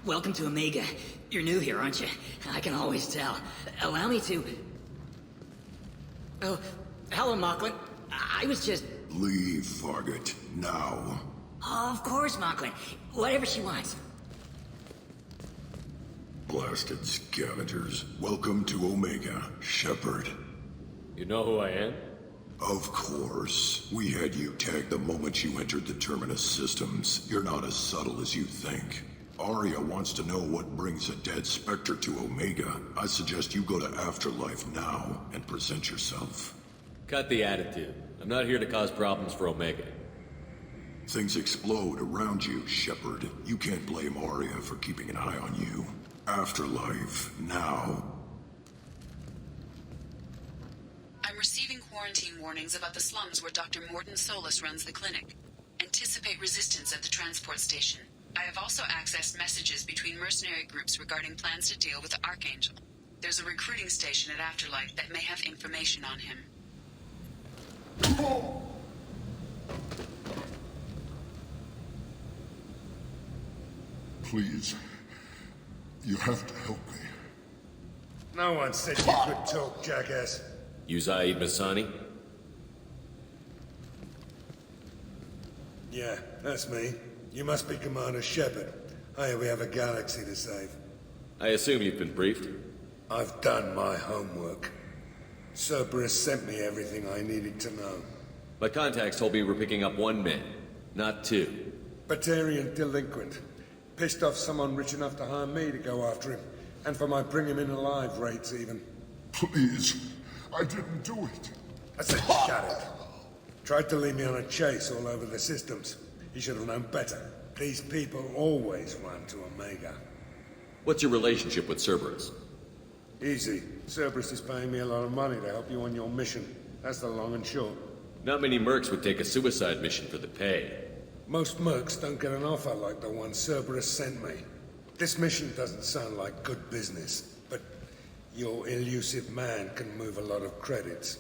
Welcome to Omega. You're new here, aren't you? I can always tell. Allow me to... Oh, hello, Mocklin. I was just... Leave, Fargate, now. Oh, of course, Mocklin. Whatever she wants. Blasted scavengers. Welcome to Omega, Shepard. You know who I am? Of course. We had you tagged the moment you entered the Terminus systems. You're not as subtle as you think. Arya wants to know what brings a dead Spectre to Omega. I suggest you go to Afterlife now and present yourself. Cut the attitude. I'm not here to cause problems for Omega. Things explode around you, Shepard. You can't blame Arya for keeping an eye on you. Afterlife, now. I'm receiving quarantine warnings about the slums where Dr. Mordin Solus runs the clinic. Anticipate resistance at the transport station. I have also accessed messages between mercenary groups regarding plans to deal with the Archangel. There's a recruiting station at Afterlife that may have information on him. Please. You have to help me. No one said you could talk, jackass. You Zaid Masani? Yeah, that's me. You must be Commander Shepard. Hey, we have a galaxy to save. I assume you've been briefed? I've done my homework. Cerberus sent me everything I needed to know. My contacts told me we're picking up one man, not two. Batarian delinquent. Pissed off someone rich enough to hire me to go after him. And for my bring him in alive rates, even. Please. I didn't do it. I said shut it. Tried to lead me on a chase all over the systems. He should have known better. These people always run to Omega. What's your relationship with Cerberus? Easy. Cerberus is paying me a lot of money to help you on your mission. That's the long and short. Not many mercs would take a suicide mission for the pay. Most mercs don't get an offer like the one Cerberus sent me. This mission doesn't sound like good business, but your elusive man can move a lot of credits.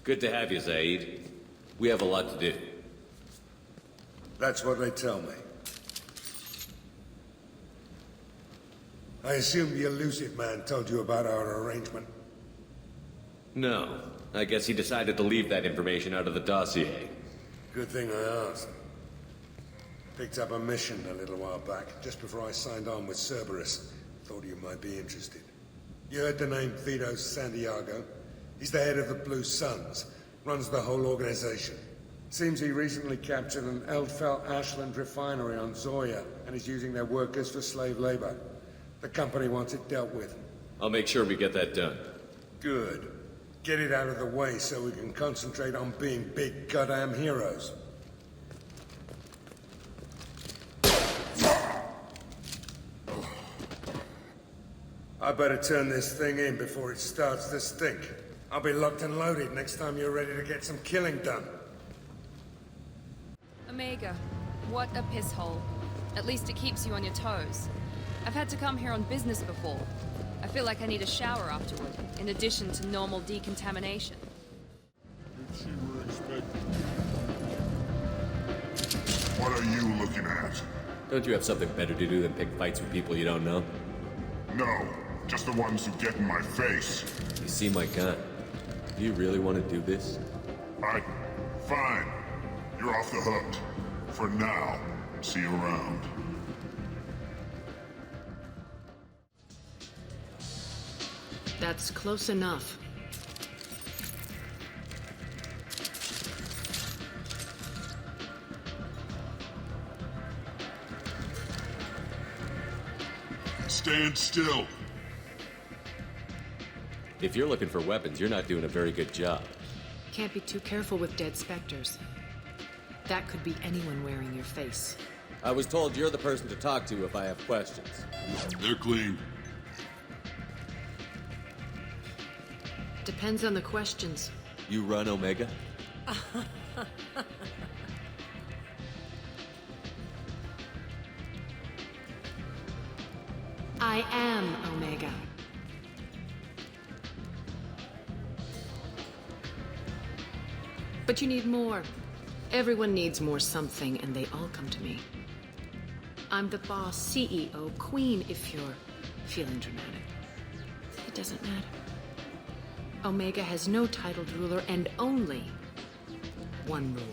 Good to have you, Zaid. We have a lot to do. That's what they tell me. I assume the elusive man told you about our arrangement. No. I guess he decided to leave that information out of the dossier. Good thing I asked. Picked up a mission a little while back, just before I signed on with Cerberus. Thought you might be interested. You heard the name Vito Santiago? He's the head of the Blue Suns, runs the whole organization. Seems he recently captured an Eldfell Ashland refinery on Zoya, and is using their workers for slave labor. The company wants it dealt with. I'll make sure we get that done. Good. Get it out of the way so we can concentrate on being big goddamn heroes. I better turn this thing in before it starts to stink. I'll be locked and loaded next time you're ready to get some killing done. Omega, what a piss hole. At least it keeps you on your toes. I've had to come here on business before. I feel like I need a shower afterward, in addition to normal decontamination. What are you looking at? Don't you have something better to do than pick fights with people you don't know? No, just the ones who get in my face. You see my gun. Do you really want to do this? Fine. You're off the hook. For now. See you around. That's close enough. Stand still. If you're looking for weapons, you're not doing a very good job. Can't be too careful with dead specters. That could be anyone wearing your face. I was told you're the person to talk to if I have questions. They're clean. Depends on the questions. You run Omega? I am Omega. But you need more. Everyone needs more something, and they all come to me. I'm the boss, CEO, queen, if you're feeling dramatic. It doesn't matter. Omega has no titled ruler and only one rule.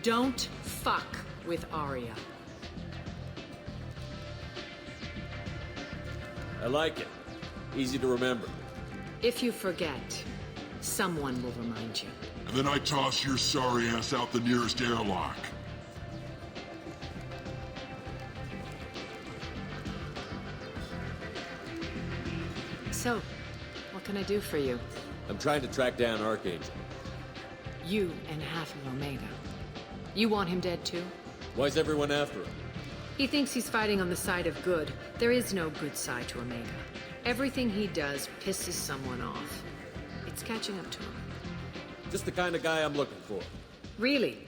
Don't fuck with Arya. I like it. Easy to remember. If you forget, someone will remind you. And then I toss your sorry ass out the nearest airlock. So, what can I do for you? I'm trying to track down Archangel. You and half of Omega. You want him dead too? Why's everyone after him? He thinks he's fighting on the side of good. There is no good side to Omega. Everything he does pisses someone off. It's catching up to him. Just the kind of guy I'm looking for. Really?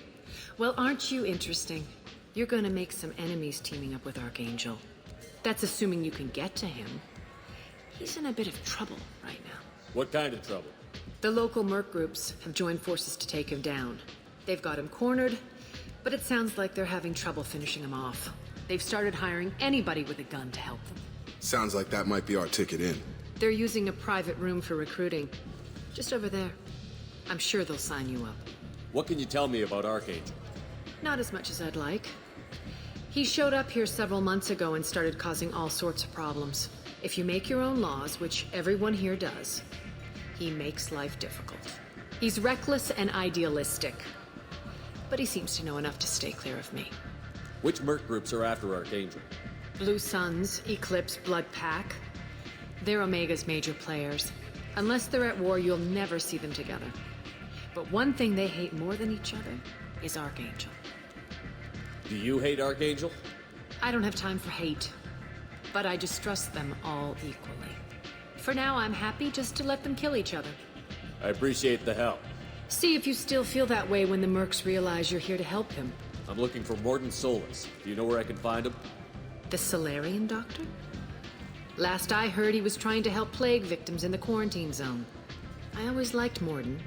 Well, aren't you interesting? You're gonna make some enemies teaming up with Archangel. That's assuming you can get to him. He's in a bit of trouble right now. What kind of trouble? The local merc groups have joined forces to take him down. They've got him cornered, but it sounds like they're having trouble finishing him off. They've started hiring anybody with a gun to help them. Sounds like that might be our ticket in. They're using a private room for recruiting. Just over there. I'm sure they'll sign you up. What can you tell me about Archangel? Not as much as I'd like. He showed up here several months ago and started causing all sorts of problems. If you make your own laws, which everyone here does, he makes life difficult. He's reckless and idealistic. But he seems to know enough to stay clear of me. Which merc groups are after Archangel? Blue Suns, Eclipse, Blood Pack. They're Omega's major players. Unless they're at war, you'll never see them together. But one thing they hate more than each other is Archangel. Do you hate Archangel? I don't have time for hate, but I distrust them all equally. For now, I'm happy just to let them kill each other. I appreciate the help. See if you still feel that way when the mercs realize you're here to help him. I'm looking for Morden Solus. Do you know where I can find him? The Salarian doctor? Last I heard, he was trying to help plague victims in the quarantine zone. I always liked Morden.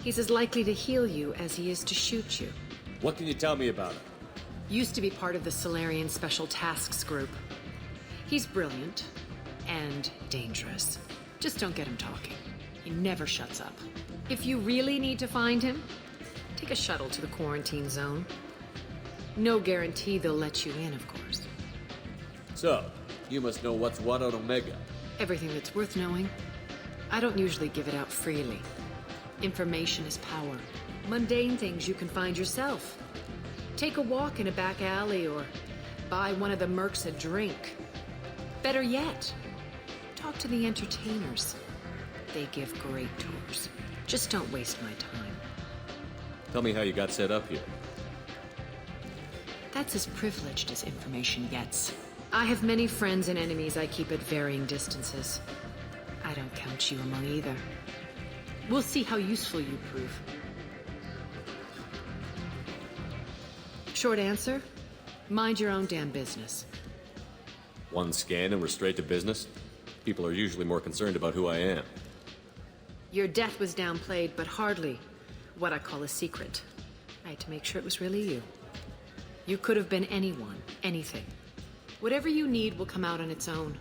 He's as likely to heal you as he is to shoot you. What can you tell me about him? Used to be part of the Salarian Special Tasks Group. He's brilliant and dangerous. Just don't get him talking. He never shuts up. If you really need to find him, take a shuttle to the quarantine zone. No guarantee they'll let you in, of course. So, you must know what's what on Omega. Everything that's worth knowing. I don't usually give it out freely. Information is power. Mundane things you can find yourself. Take a walk in a back alley or buy one of the mercs a drink. Better yet, talk to the entertainers. They give great tours. Just don't waste my time. Tell me how you got set up here. That's as privileged as information gets. I have many friends and enemies I keep at varying distances. I don't count you among either. We'll see how useful you prove. Short answer, mind your own damn business. One scan and we're straight to business? People are usually more concerned about who I am. Your death was downplayed, but hardly what I call a secret. I had to make sure it was really you. You could have been anyone, anything. Whatever you need will come out on its own.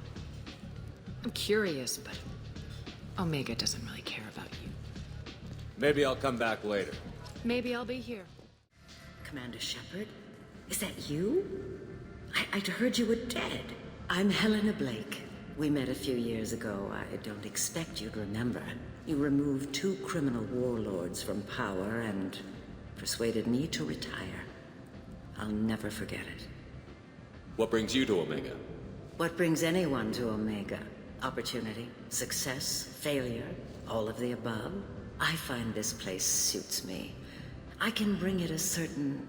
I'm curious, but Omega doesn't really care about you. Maybe I'll come back later. Maybe I'll be here. Commander Shepard? Is that you? I'd heard you were dead. I'm Helena Blake. We met a few years ago. I don't expect you'd remember. You removed 2 criminal warlords from power and persuaded me to retire. I'll never forget it. What brings you to Omega? What brings anyone to Omega? Opportunity, success, failure, all of the above. I find this place suits me. I can bring it a certain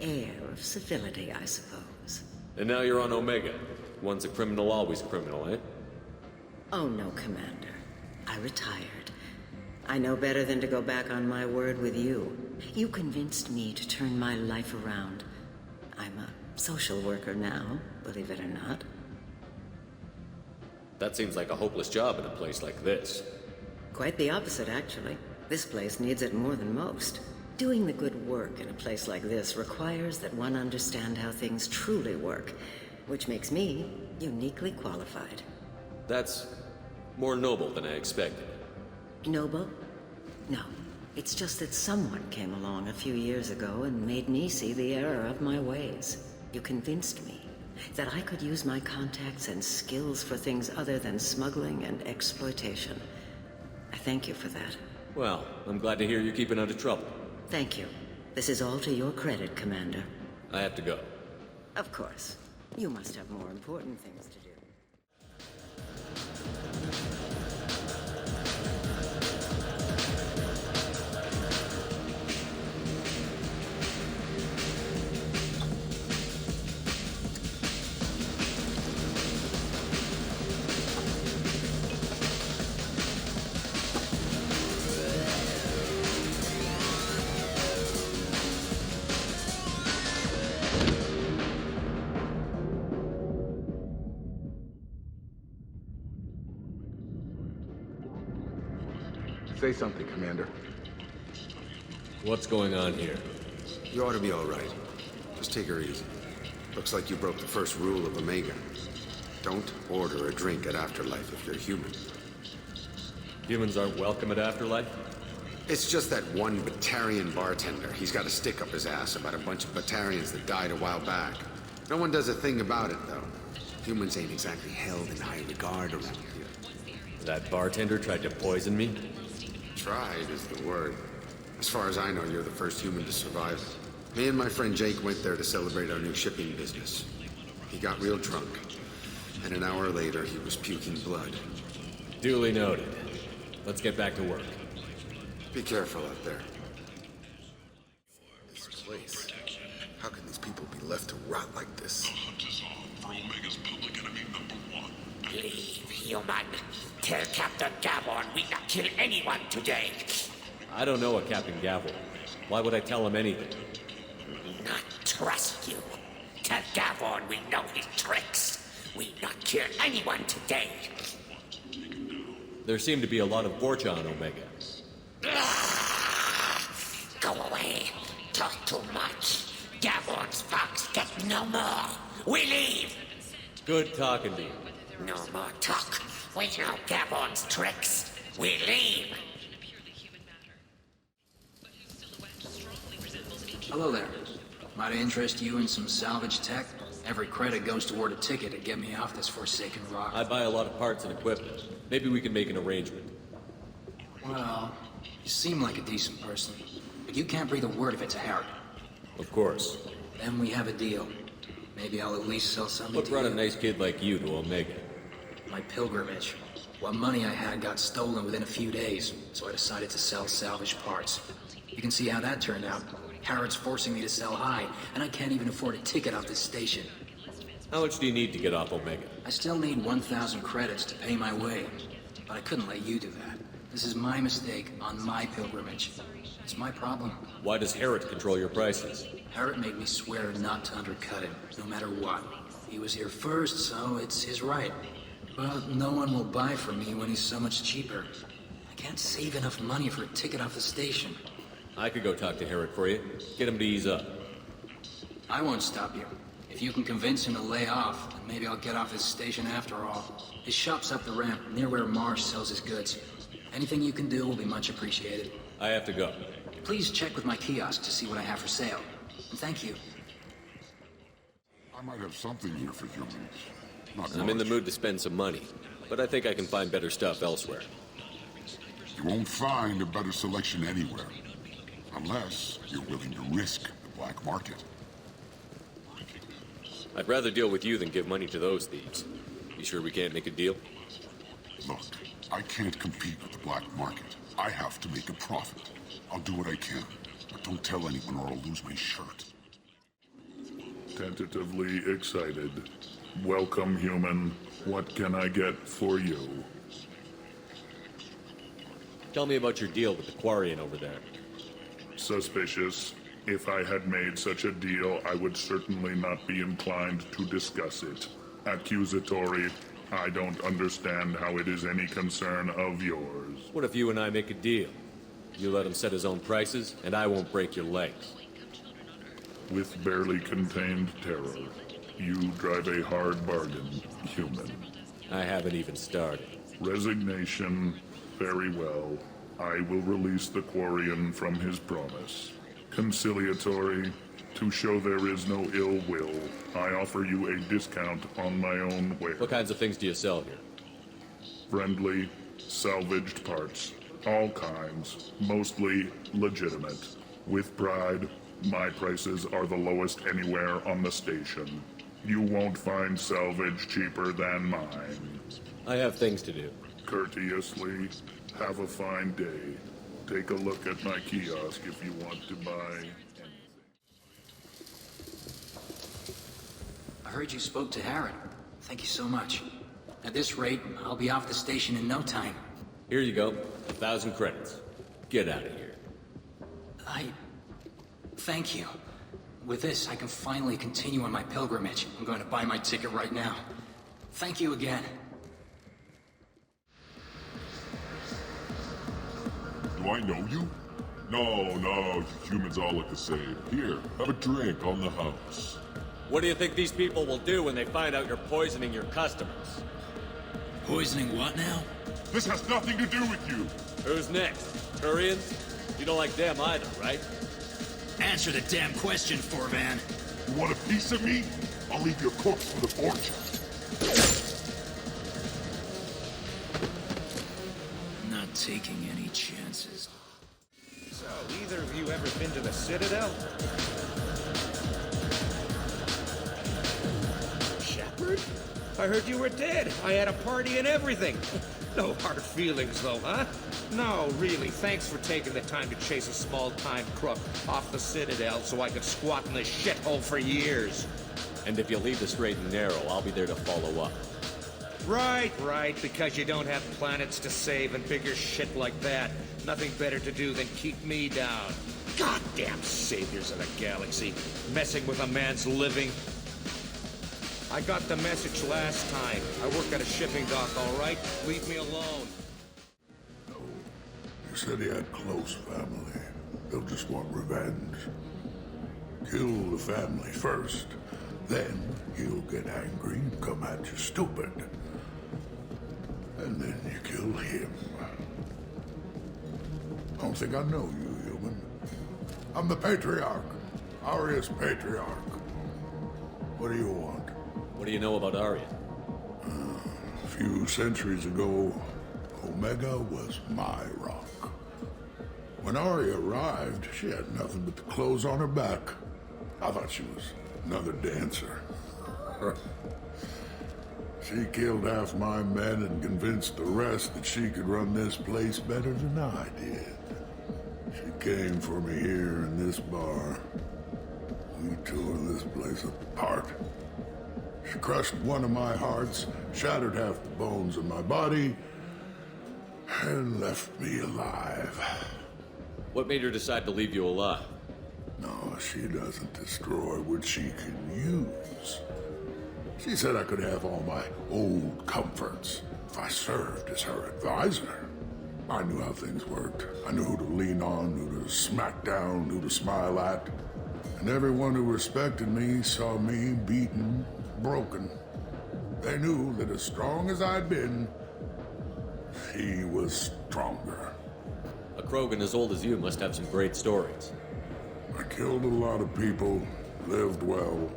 air of civility, I suppose. And now you're on Omega. Once a criminal, always a criminal, eh? Oh no, Commander. I retired. I know better than to go back on my word with you. You convinced me to turn my life around. I'm a social worker now, believe it or not. That seems like a hopeless job in a place like this. Quite the opposite, actually. This place needs it more than most. Doing the good work in a place like this requires that one understand how things truly work, which makes me uniquely qualified. That's more noble than I expected. Noble? No. It's just that someone came along a few years ago and made me see the error of my ways. You convinced me that I could use my contacts and skills for things other than smuggling and exploitation. I thank you for that. Well, I'm glad to hear you're keeping out of trouble. Thank you. This is all to your credit, Commander. I have to go. Of course. You must have more important things to do. Say something, Commander. What's going on here? You ought to be all right. Just take her easy. Looks like you broke the first rule of Omega. Don't order a drink at Afterlife if you're human. Humans aren't welcome at Afterlife? It's just that one Batarian bartender. He's got a stick up his ass about a bunch of Batarians that died a while back. No one does a thing about it, though. Humans ain't exactly held in high regard around here. That bartender tried to poison me? Tried is the word. As far as I know, you're the first human to survive. Me and my friend Jake went there to celebrate our new shipping business. He got real drunk, and an hour later he was puking blood. Duly noted. Let's get back to work. Be careful out there. This place. How can these people be left to rot like this? The hunt is on for Omega's public enemy #1. Leave, human. Tell Captain Gavon we not kill anyone today. I don't know a Captain Gavel. Why would I tell him anything? Not trust you. Tell Gavon we know his tricks. We not kill anyone today. There seem to be a lot of Borcha on Omega. Go away. Talk too much. Gavon's fox get no more. We leave. Good talking to you. No more talk. We know Gavon's tricks. We leave. Hello there. Might I interest you in some salvage tech? Every credit goes toward a ticket to get me off this forsaken rock. I buy a lot of parts and equipment. Maybe we can make an arrangement. Well, you seem like a decent person, but you can't breathe a word if it's a Herod. Of course. Then we have a deal. Maybe I'll at least sell something What to brought you. a nice kid like you to Omega? My pilgrimage. What money I had got stolen within a few days, so I decided to sell salvage parts. You can see how that turned out. Herod's forcing me to sell high, and I can't even afford a ticket off this station. How much do you need to get off Omega? I still need 1,000 credits to pay my way, but I couldn't let you do that. This is my mistake on my pilgrimage. It's my problem. Why does Herod control your prices? Herod made me swear not to undercut him, no matter what. He was here first, so it's his right. But no one will buy from me when he's so much cheaper. I can't save enough money for a ticket off the station. I could go talk to Herod for you. Get him to ease up. I won't stop you. If you can convince him to lay off, then maybe I'll get off this station after all. His shop's up the ramp, near where Marsh sells his goods. Anything you can do will be much appreciated. I have to go. Please check with my kiosk to see what I have for sale. And thank you. I might have something here for humans. Not I'm in the much. mood to spend some money, but I think I can find better stuff elsewhere. You won't find a better selection anywhere. Unless you're willing to risk the black market. I'd rather deal with you than give money to those thieves. You sure we can't make a deal? Look, I can't compete with the black market. I have to make a profit. I'll do what I can, but don't tell anyone or I'll lose my shirt. Tentatively excited. Welcome, human. What can I get for you? Tell me about your deal with the Quarian over there. Suspicious. If I had made such a deal, I would certainly not be inclined to discuss it. Accusatory. I don't understand how it is any concern of yours. What if you and I make a deal? You let him set his own prices, and I won't break your legs. With barely contained terror, you drive a hard bargain, human. I haven't even started. Resignation. Very well. I will release the Quarian from his promise. Conciliatory. To show there is no ill will, I offer you a discount on my own wares. What kinds of things do you sell here? Friendly, salvaged parts. All kinds. Mostly legitimate. With pride, my prices are the lowest anywhere on the station. You won't find salvage cheaper than mine. I have things to do. Courteously, have a fine day. Take a look at my kiosk if you want to buy anything. I heard you spoke to Harren. Thank you so much. At this rate, I'll be off the station in no time. Here you go. 1,000 credits. Get out of here. Thank you. With this, I can finally continue on my pilgrimage. I'm going to buy my ticket right now. Thank you again. Do I know you? No, you humans all look the same. Here, have a drink on the house. What do you think these people will do when they find out you're poisoning your customers? Poisoning what now? This has nothing to do with you! Who's next? Turians? You don't like them either, right? Answer the damn question, Forvan. You want a piece of me? I'll leave your corpse for the fortune. Not taking any chances. So, either of you ever been to the Citadel? Shepard? I heard you were dead. I had a party and everything. No hard feelings, though, huh? No, really, thanks for taking the time to chase a small-time crook off the Citadel so I could squat in this shithole for years. And if you leave the straight and narrow, I'll be there to follow up. Right, because you don't have planets to save and bigger shit like that. Nothing better to do than keep me down. Goddamn saviors of the galaxy, messing with a man's living. I got the message last time. I work at a shipping dock, all right? Leave me alone. No. You said he had close family. They'll just want revenge. Kill the family first. Then he'll get angry and come at you stupid. And then you kill him. I don't think I know you, human. I'm the Patriarch. Aria's Patriarch. What do you want? What do you know about Aria? A few centuries ago, Omega was my rock. When Aria arrived, she had nothing but the clothes on her back. I thought she was another dancer. She killed half my men and convinced the rest that she could run this place better than I did. She came for me here in this bar. We tore this place apart. She crushed one of my hearts, shattered half the bones in my body, and left me alive. What made her decide to leave you alive? No, she doesn't destroy what she can use. She said I could have all my old comforts if I served as her advisor. I knew how things worked. I knew who to lean on, who to smack down, who to smile at. And everyone who respected me saw me beaten, broken. They knew that as strong as I'd been, she was stronger. A Krogan as old as you must have some great stories. I killed a lot of people, lived well,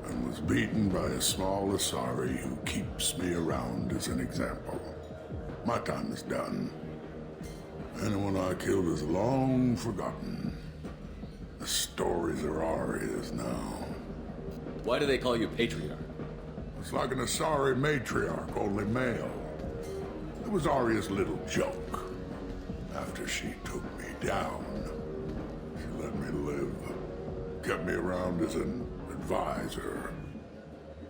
and was beaten by a small Asari who keeps me around as an example. My time is done. Anyone I killed is long forgotten. The stories are Aria's now. Why do they call you Patriarch? It's like an Asari matriarch, only male. It was Aria's little joke. After she took me down, she let me live. Kept me around as an advisor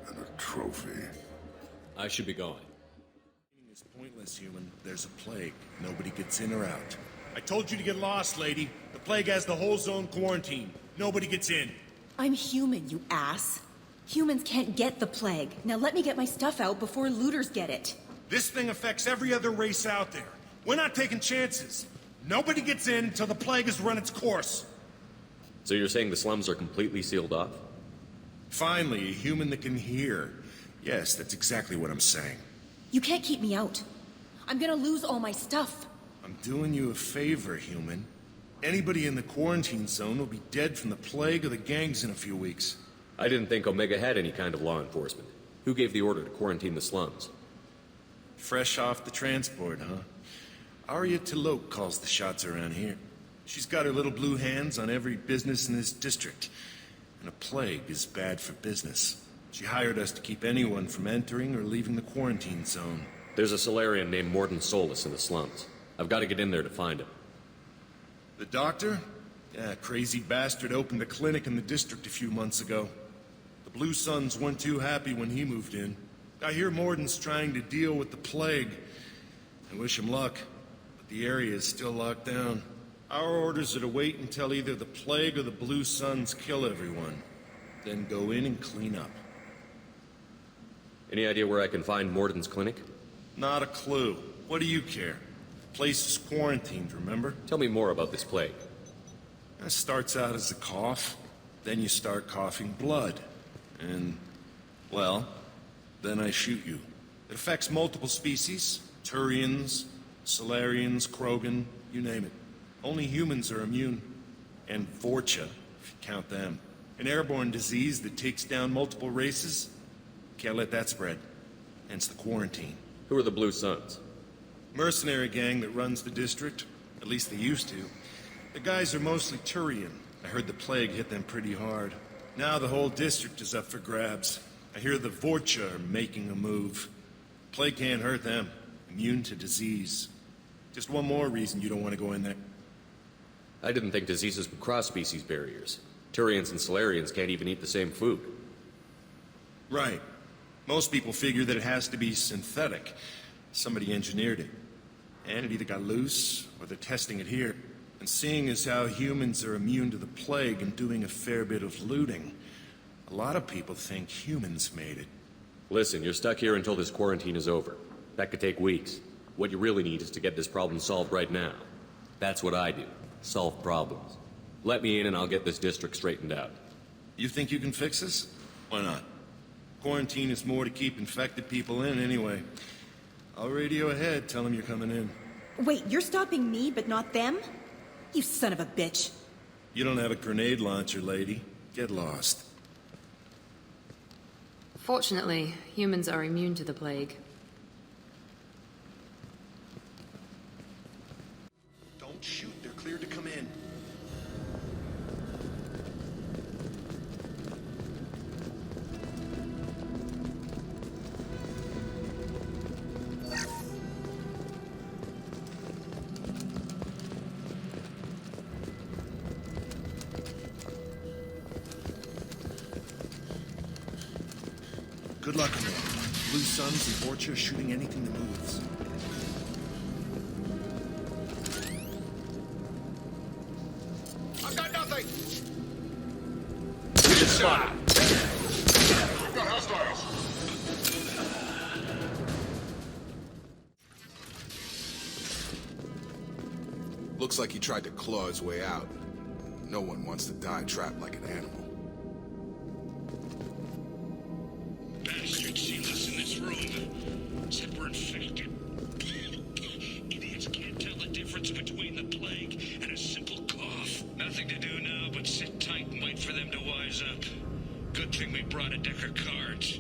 and a trophy. I should be going. It's pointless, human. There's a plague. Nobody gets in or out. I told you to get lost, lady. The plague has the whole zone quarantined. Nobody gets in. I'm human, you ass. Humans can't get the plague. Now let me get my stuff out before looters get it. This thing affects every other race out there. We're not taking chances. Nobody gets in until the plague has run its course. So you're saying the slums are completely sealed off? Finally, a human that can hear. Yes, that's exactly what I'm saying. You can't keep me out. I'm gonna lose all my stuff. I'm doing you a favor, human. Anybody in the quarantine zone will be dead from the plague or the gangs in a few weeks. I didn't think Omega had any kind of law enforcement. Who gave the order to quarantine the slums? Fresh off the transport, huh? Arya Tilok calls the shots around here. She's got her little blue hands on every business in this district. And a plague is bad for business. She hired us to keep anyone from entering or leaving the quarantine zone. There's a Salarian named Morden Solus in the slums. I've got to get in there to find him. The doctor? Yeah, crazy bastard opened a clinic in the district a few months ago. The Blue Suns weren't too happy when he moved in. I hear Morden's trying to deal with the plague. I wish him luck, but the area is still locked down. Our orders are to wait until either the plague or the Blue Suns kill everyone. Then go in and clean up. Any idea where I can find Morden's clinic? Not a clue. What do you care? The place is quarantined, remember? Tell me more about this plague. It starts out as a cough, then you start coughing blood. And, well, then I shoot you. It affects multiple species. Turians, Salarians, Krogan, you name it. Only humans are immune. And Vorcha, if you count them. An airborne disease that takes down multiple races. Can't let that spread. Hence the quarantine. Who are the Blue Suns? Mercenary gang that runs the district. At least they used to. The guys are mostly Turian. I heard the plague hit them pretty hard. Now the whole district is up for grabs. I hear the Vorcha are making a move. Plague can't hurt them. Immune to disease. Just one more reason you don't want to go in there. I didn't think diseases would cross species barriers. Turians and Salarians can't even eat the same food. Right. Most people figure that it has to be synthetic. Somebody engineered it. And it either got loose, or they're testing it here. And seeing as how humans are immune to the plague and doing a fair bit of looting, a lot of people think humans made it. Listen, you're stuck here until this quarantine is over. That could take weeks. What you really need is to get this problem solved right now. That's what I do. Solve problems. Let me in and I'll get this district straightened out. You think you can fix this? Why not? Quarantine is more to keep infected people in anyway. I'll radio ahead, tell them you're coming in. Wait, you're stopping me, but not them? You son of a bitch. You don't have a grenade launcher, lady. Get lost. Fortunately, humans are immune to the plague. Don't shoot, they're cleared to come in. Good luck, man. Blue Suns and Vorcha shooting anything that moves. I got nothing! Good shot! Got hostiles! Looks like he tried to claw his way out. No one wants to die trapped like an animal. Bastards sealed us in this room. Said we're infected. Idiots can't tell the difference between the plague and a simple cough. Nothing to do now but sit tight and wait for them to wise up. Good thing we brought a deck of cards.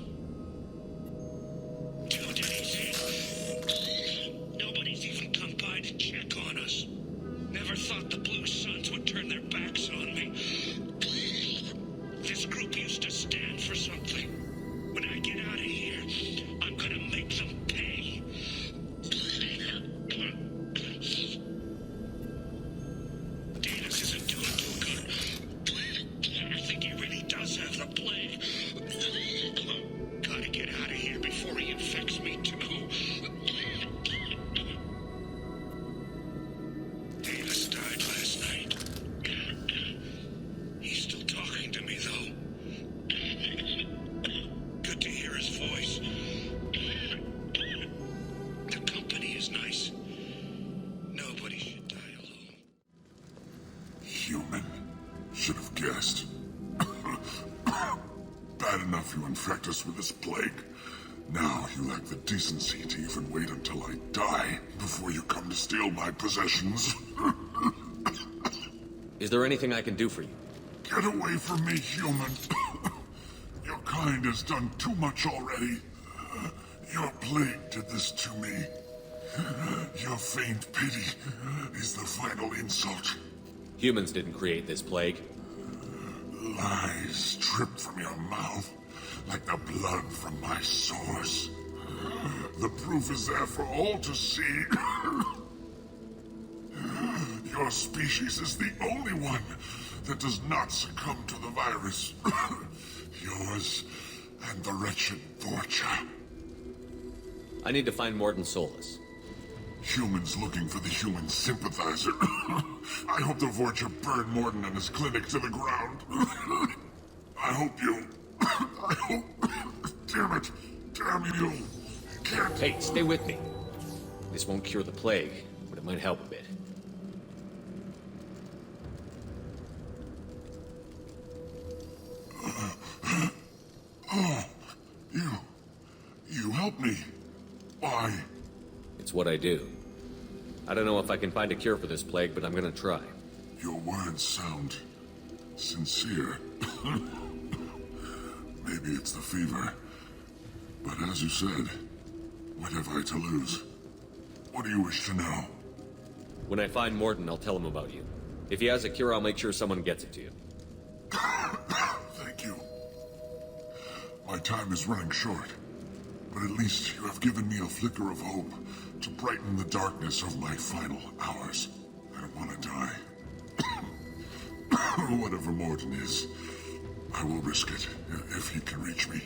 2 days in. Nobody's even come by to check on us. Never thought the Blue Suns would turn their backs on me. us with this plague. Now you lack the decency to even wait until I die before you come to steal my possessions. Is there anything I can do for you? Get away from me, human. Your kind has done too much already. Your plague did this to me. Your faint pity is the final insult. Humans didn't create this plague. Lies dripped from your mouth like the blood from my sores. The proof is there for all to see. Your species is the only one that does not succumb to the virus. Yours and the wretched Vorcha. I need to find Morton Solus. Humans looking for the human sympathizer. I hope the Vorcha burned Morton and his clinic to the ground. I hope you... I hope... Damn it. Damn you. Can't... Hey, stay with me. This won't cure the plague, but it might help a bit. Oh, you helped me. Why? It's what I do. I don't know if I can find a cure for this plague, but I'm gonna try. Your words sound sincere. Maybe it's the fever. But as you said, what have I to lose? What do you wish to know? When I find Morton, I'll tell him about you. If he has a cure, I'll make sure someone gets it to you. Thank you. My time is running short, but at least you have given me a flicker of hope to brighten the darkness of my final hours. I don't want to die. Whatever Morton is, I will risk it if he can reach me.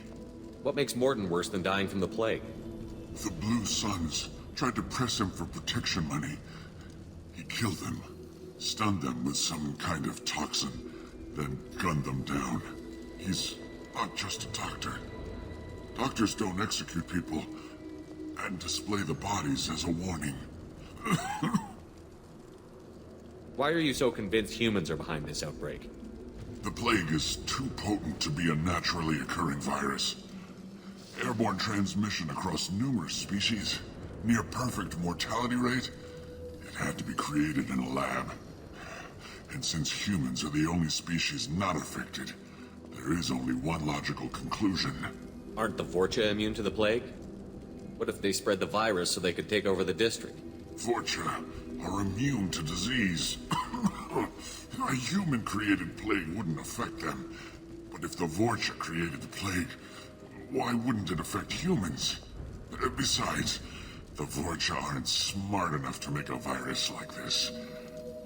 What makes Morton worse than dying from the plague? The Blue Suns tried to press him for protection money. He killed them, stunned them with some kind of toxin, then gunned them down. He's not just a doctor. Doctors don't execute people and display the bodies as a warning. Why are you so convinced humans are behind this outbreak? The plague is too potent to be a naturally occurring virus. Airborne transmission across numerous species, near perfect mortality rate. It had to be created in a lab. And since humans are the only species not affected, there is only one logical conclusion. Aren't the Vorcha immune to the plague? What if they spread the virus so they could take over the district? Vorcha are immune to disease. A human-created plague wouldn't affect them. But if the Vorcha created the plague, why wouldn't it affect humans? Besides, the Vorcha aren't smart enough to make a virus like this.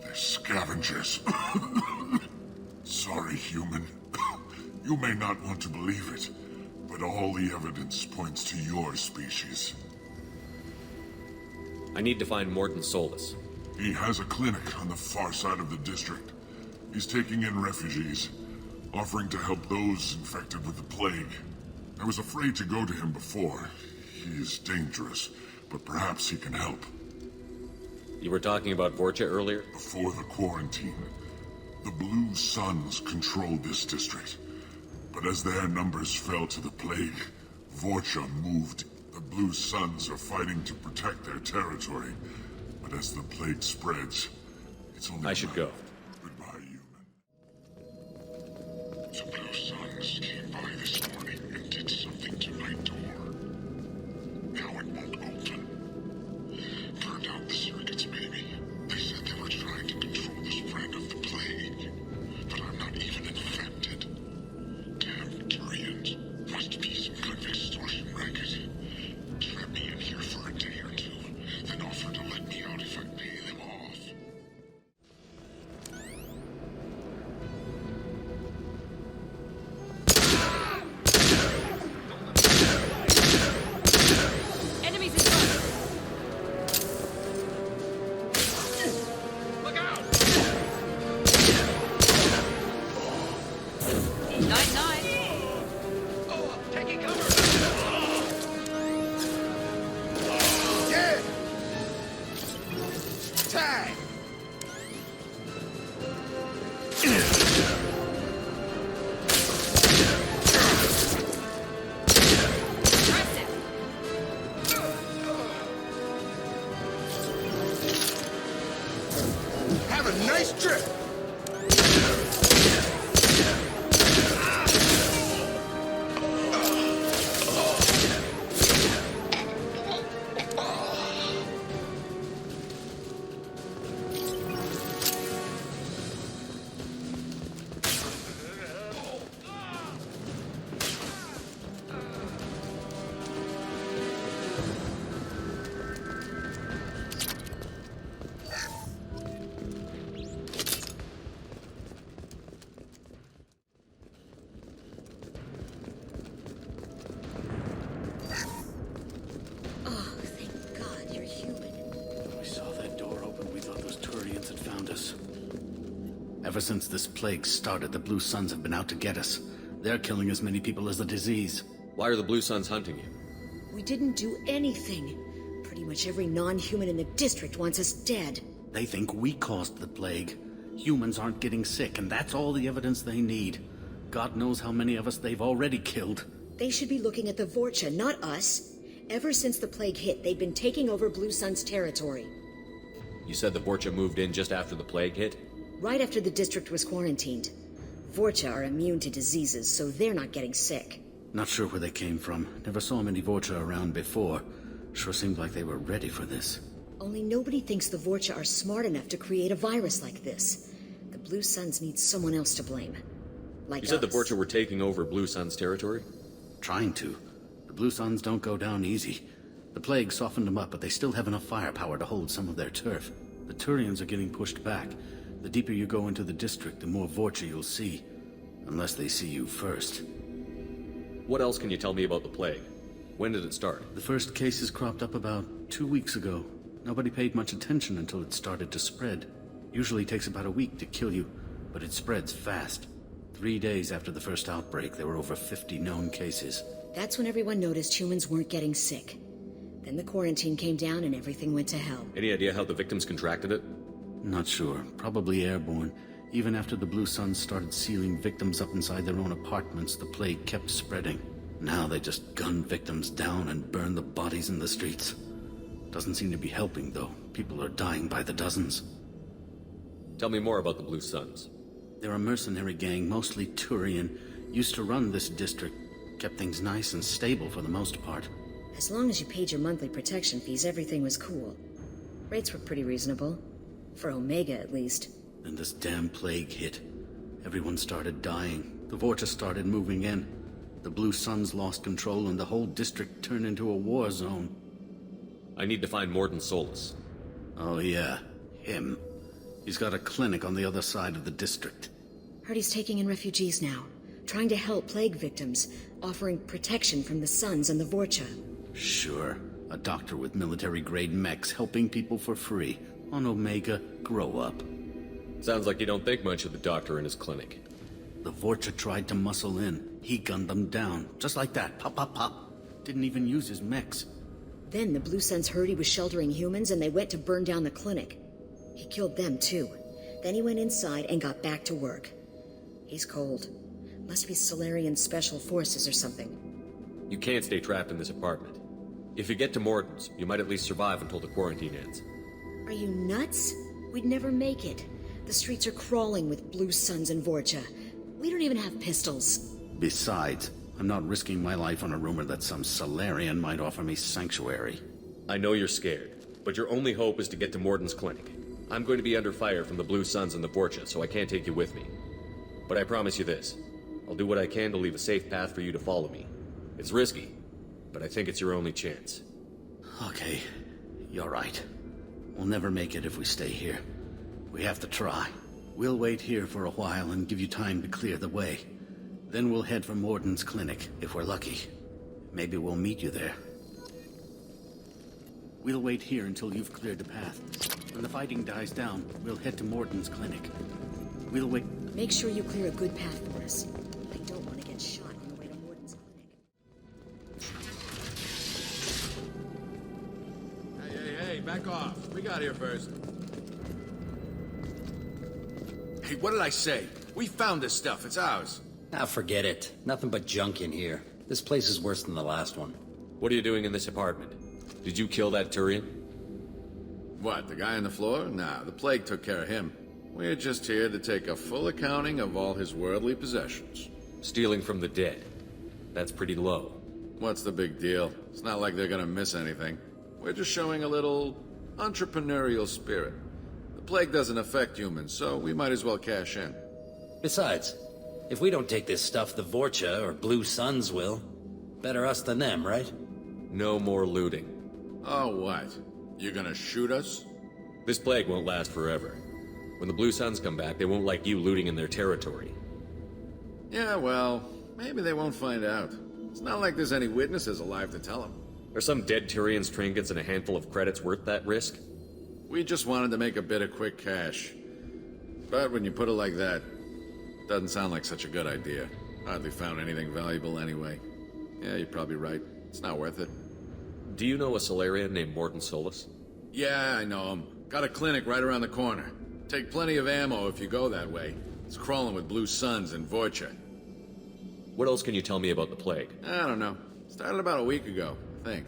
They're scavengers. Sorry, human. You may not want to believe it, but all the evidence points to your species. I need to find Morton Solus. He has a clinic on the far side of the district. He's taking in refugees, offering to help those infected with the plague. I was afraid to go to him before. He is dangerous, but perhaps he can help. You were talking about Vorcha earlier? Before the quarantine, the Blue Suns controlled this district. But as their numbers fell to the plague, Vorcha moved. The Blue Suns are fighting to protect their territory. But as the plague spreads, it's only... I should go. Goodbye, human. The Blue Suns came by this morning and did something to my door. Now it won't open. Turned out the circuits, maybe. They said they were trying to control the spread of the plague. But I'm not even infected. Damn Turians. Must be some kind of extortion racket. Trap me in here for a day or two, then offer to let me out if I pay them off. Nice trip! Ever since this plague started, the Blue Suns have been out to get us. They're killing as many people as the disease. Why are the Blue Suns hunting you? We didn't do anything. Pretty much every non-human in the district wants us dead. They think we caused the plague. Humans aren't getting sick, and that's all the evidence they need. God knows how many of us they've already killed. They should be looking at the Vorcha, not us. Ever since the plague hit, they've been taking over Blue Sun's territory. You said the Vorcha moved in just after the plague hit? Right after the district was quarantined. Vorcha are immune to diseases, so they're not getting sick. Not sure where they came from. Never saw many Vorcha around before. Sure seemed like they were ready for this. Only nobody thinks the Vorcha are smart enough to create a virus like this. The Blue Suns need someone else to blame. Like You said us. the Vorcha were taking over Blue Sun's territory? Trying to. The Blue Suns don't go down easy. The plague softened them up, but they still have enough firepower to hold some of their turf. The Turians are getting pushed back. The deeper you go into the district, the more Vorcha you'll see. Unless they see you first. What else can you tell me about the plague? When did it start? The first cases cropped up about 2 weeks ago. Nobody paid much attention until it started to spread. Usually takes about a week to kill you, but it spreads fast. 3 days after the first outbreak, there were over 50 known cases. That's when everyone noticed humans weren't getting sick. Then the quarantine came down and everything went to hell. Any idea how the victims contracted it? Not sure. Probably airborne. Even after the Blue Suns started sealing victims up inside their own apartments, the plague kept spreading. Now they just gun victims down and burn the bodies in the streets. Doesn't seem to be helping, though. People are dying by the dozens. Tell me more about the Blue Suns. They're a mercenary gang, mostly Turian. Used to run this district. Kept things nice and stable for the most part. As long as you paid your monthly protection fees, everything was cool. Rates were pretty reasonable. For Omega, at least. Then this damn plague hit. Everyone started dying. The Vorcha started moving in. The Blue Suns lost control and the whole district turned into a war zone. I need to find Morden Solus. Oh yeah, him. He's got a clinic on the other side of the district. Heard he's taking in refugees now. Trying to help plague victims. Offering protection from the Suns and the Vorcha. Sure. A doctor with military-grade mechs helping people for free. On Omega, grow up. Sounds like you don't think much of the doctor in his clinic. The Vorcha tried to muscle in. He gunned them down. Just like that. Pop, pop, pop. Didn't even use his mechs. Then the Blue Suns heard he was sheltering humans and they went to burn down the clinic. He killed them too. Then he went inside and got back to work. He's cold. Must be Salarian Special Forces or something. You can't stay trapped in this apartment. If you get to Morden's, you might at least survive until the quarantine ends. Are you nuts? We'd never make it. The streets are crawling with Blue Suns and Vorcha. We don't even have pistols. Besides, I'm not risking my life on a rumor that some Salarian might offer me sanctuary. I know you're scared, but your only hope is to get to Morden's clinic. I'm going to be under fire from the Blue Suns and the Vorcha, so I can't take you with me. But I promise you this. I'll do what I can to leave a safe path for you to follow me. It's risky, but I think it's your only chance. Okay, you're right. We'll never make it if we stay here. We have to try. We'll wait here for a while and give you time to clear the way. Then we'll head for Morden's clinic, if we're lucky. Maybe we'll meet you there. We'll wait here until you've cleared the path. When the fighting dies down, we'll head to Morden's clinic. We'll wait... Make sure you clear a good path for us. I don't want to get shot on the way to Morden's clinic. Hey, back off. We got here first. Hey, what did I say? We found this stuff. It's ours. Ah, forget it. Nothing but junk in here. This place is worse than the last one. What are you doing in this apartment? Did you kill that Turian? What, the guy on the floor? Nah, the plague took care of him. We're just here to take a full accounting of all his worldly possessions. Stealing from the dead. That's pretty low. What's the big deal? It's not like they're gonna miss anything. We're just showing a little entrepreneurial spirit. The plague doesn't affect humans, so we might as well cash in. Besides, if we don't take this stuff, the Vorcha or Blue Suns will. Better us than them, right? No more looting. Oh, what? You gonna shoot us? This plague won't last forever. When the Blue Suns come back, they won't like you looting in their territory. Yeah, well, maybe they won't find out. It's not like there's any witnesses alive to tell them. Are some dead Tyrians' trinkets and a handful of credits worth that risk? We just wanted to make a bit of quick cash. But when you put it like that, doesn't sound like such a good idea. Hardly found anything valuable anyway. Yeah, you're probably right. It's not worth it. Do you know a Salarian named Morton Solus? Yeah, I know him. Got a clinic right around the corner. Take plenty of ammo if you go that way. It's crawling with Blue Suns and Vorcha. What else can you tell me about the plague? I don't know. Started about a week ago, I think.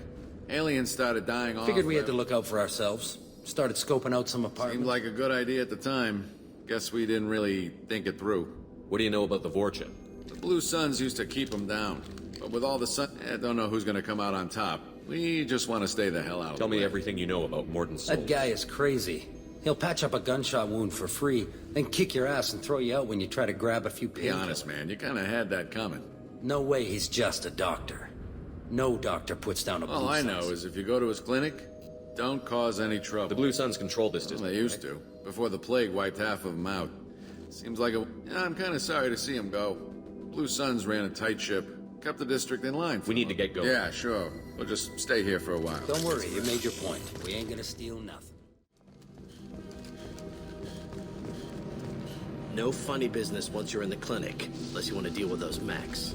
Aliens started dying off. Figured we had to look out for ourselves. Started scoping out some apartments. Seemed like a good idea at the time. Guess we didn't really think it through. What do you know about the Vorcha? The Blue Suns used to keep them down. But with all the sun, I don't know who's gonna come out on top. We just want to stay the hell out of Tell the me way. everything you know about Morton Solus. That guy is crazy. He'll patch up a gunshot wound for free, then kick your ass and throw you out when you try to grab a few Be painkillers. honest, man. You kind of had that coming. No way he's just a doctor. No doctor puts down a Blue All I Suns. know is if you go to his clinic, don't cause any trouble. The Blue Suns control this district. Well, they used to, before the plague wiped half of them out. Seems like a... Yeah, I'm kind of sorry to see him go. Blue Suns ran a tight ship, kept the district in line. We need to get going. Yeah, sure. We'll just stay here for a while. Don't worry, you made your point. We ain't gonna steal nothing. No funny business once you're in the clinic, unless you want to deal with those mechs.